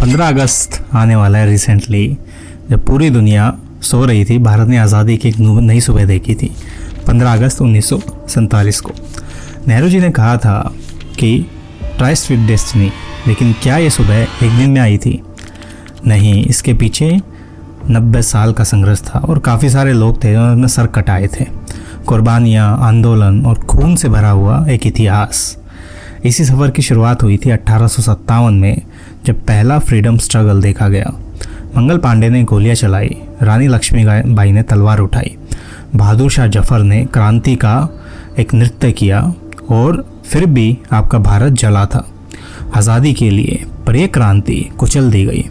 15 अगस्त आने वाला है रिसेंटली। जब पूरी दुनिया सो रही थी, भारत ने आज़ादी की एक नई सुबह देखी थी। 15 अगस्त 1947 को नेहरू जी ने कहा था कि ट्राइस्ट विद डेस्टिनी। लेकिन क्या ये सुबह एक दिन में आई थी? नहीं, इसके पीछे 90 साल का संघर्ष था और काफ़ी सारे लोग थे जिन्होंने सर कटाए थे। कुर्बानियाँ, आंदोलन और खून से भरा हुआ एक इतिहास। इसी सफ़र की शुरुआत हुई थी 1857 में, जब पहला फ्रीडम स्ट्रगल देखा गया। मंगल पांडे ने गोलियां चलाई, रानी लक्ष्मीबाई ने तलवार उठाई, बहादुर शाह जफर ने क्रांति का एक नृत्य किया और फिर भी आपका भारत जला था आज़ादी के लिए। पर यह क्रांति कुचल दी गई।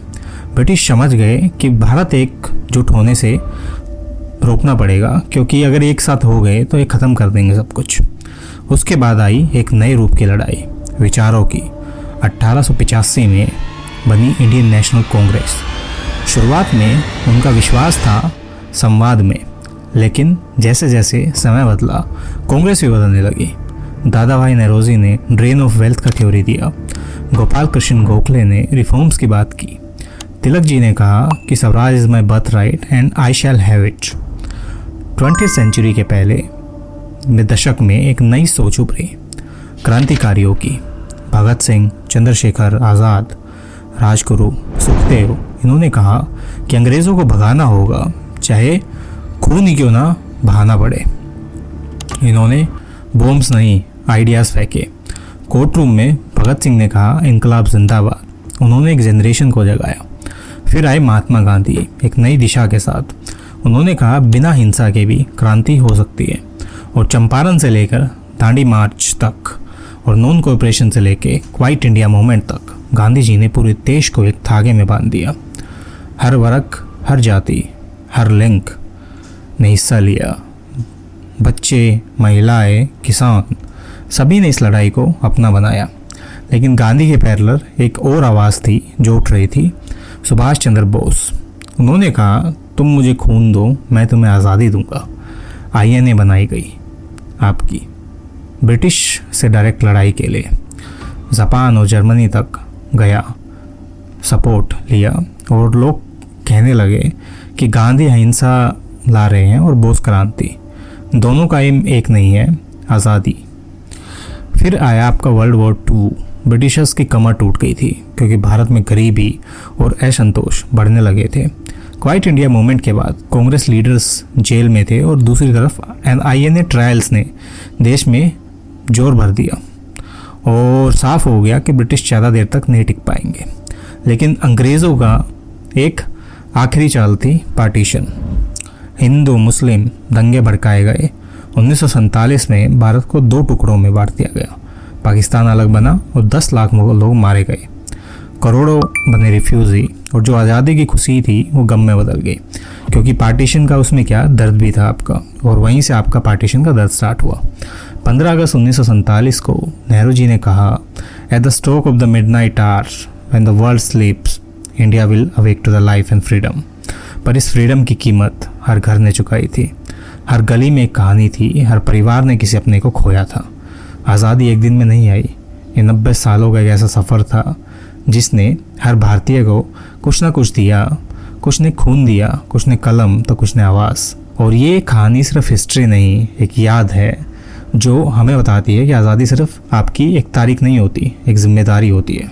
ब्रिटिश समझ गए कि भारत एकजुट होने से रोकना पड़ेगा, क्योंकि अगर एक साथ हो गए तो ये ख़त्म कर देंगे सब कुछ। उसके बाद आई एक नए रूप की लड़ाई, विचारों की। 1885 में बनी इंडियन नेशनल कांग्रेस। शुरुआत में उनका विश्वास था संवाद में, लेकिन जैसे जैसे समय बदला कांग्रेस भी बदलने लगी। दादा भाई नौरोजी ने ड्रेन ऑफ वेल्थ का थ्योरी दिया। गोपाल कृष्ण गोखले ने रिफॉर्म्स की बात की। तिलक जी ने कहा कि swaraj is my birthright and I shall have it. 20वीं सेंचुरी के पहले दशक में एक नई सोच उभरी क्रांतिकारियों की। भगत सिंह, चंद्रशेखर आज़ाद, राजगुरु, सुखदेव, इन्होंने कहा कि अंग्रेज़ों को भगाना होगा, चाहे खून ही क्यों ना बहाना पड़े। इन्होंने बॉम्ब्स नहीं, आइडियाज़ फेंके। कोर्ट रूम में भगत सिंह ने कहा इनकलाब जिंदाबाद। उन्होंने एक जनरेशन को जगाया। फिर आए महात्मा गांधी एक नई दिशा के साथ। उन्होंने कहा बिना हिंसा के भी क्रांति हो सकती है। और चंपारण से लेकर दांडी मार्च तक और नॉन कोऑपरेशन से लेकर क्वाइट इंडिया मूवमेंट तक गांधी जी ने पूरे देश को एक धागे में बांध दिया। हर वर्ग, हर जाति, हर लिंग ने हिस्सा लिया। बच्चे, महिलाएं, किसान, सभी ने इस लड़ाई को अपना बनाया। लेकिन गांधी के पैरेलल एक और आवाज़ थी जो उठ रही थी, सुभाष चंद्र बोस। उन्होंने कहा तुम मुझे खून दो, मैं तुम्हें आज़ादी दूंगा। आईएनए बनाई गई आपकी ब्रिटिश से डायरेक्ट लड़ाई के लिए। जापान और जर्मनी तक गया, सपोर्ट लिया और लोग कहने लगे कि गांधी अहिंसा ला रहे हैं और बोस क्रांति। दोनों का एम एक नहीं है, आज़ादी। फिर आया आपका वर्ल्ड वॉर 2। ब्रिटिशर्स की कमर टूट गई थी क्योंकि भारत में गरीबी और असंतोष बढ़ने लगे थे। क्वाइट इंडिया मूवमेंट के बाद कांग्रेस लीडर्स जेल में थे और दूसरी तरफ आईएनए ट्रायल्स ने देश में जोर भर दिया और साफ हो गया कि ब्रिटिश ज़्यादा देर तक नहीं टिक पाएंगे। लेकिन अंग्रेज़ों का एक आखिरी चाल थी पार्टीशन। हिंदू मुस्लिम दंगे भड़काए गए। 1947 में भारत को 2 टुकड़ों में बांट दिया गया। पाकिस्तान अलग बना और 10 लाख लोग मारे गए। करोड़ों बने रिफ्यूजी और जो आज़ादी की खुशी थी वो गम में बदल गई, क्योंकि पार्टीशन का उसमें क्या दर्द भी था आपका, और वहीं से आपका पार्टीशन का दर्द स्टार्ट हुआ। 15 अगस्त 1947 को नेहरू जी ने कहा at the stroke of the midnight hour when the world sleeps India will awake to the life and freedom. पर इस फ्रीडम की कीमत हर घर ने चुकाई थी। हर गली में एक कहानी थी, हर परिवार ने किसी अपने को खोया था। आज़ादी एक दिन में नहीं आई। ये 90 सालों का एक ऐसा सफ़र था जिसने हर भारतीय को कुछ ना कुछ दिया। कुछ ने खून दिया, कुछ ने कलम, तो कुछ ने आवाज़। और ये कहानी सिर्फ हिस्ट्री नहीं, एक याद है जो हमें बताती है कि आज़ादी सिर्फ आपकी एक तारीख नहीं होती, एक जिम्मेदारी होती है।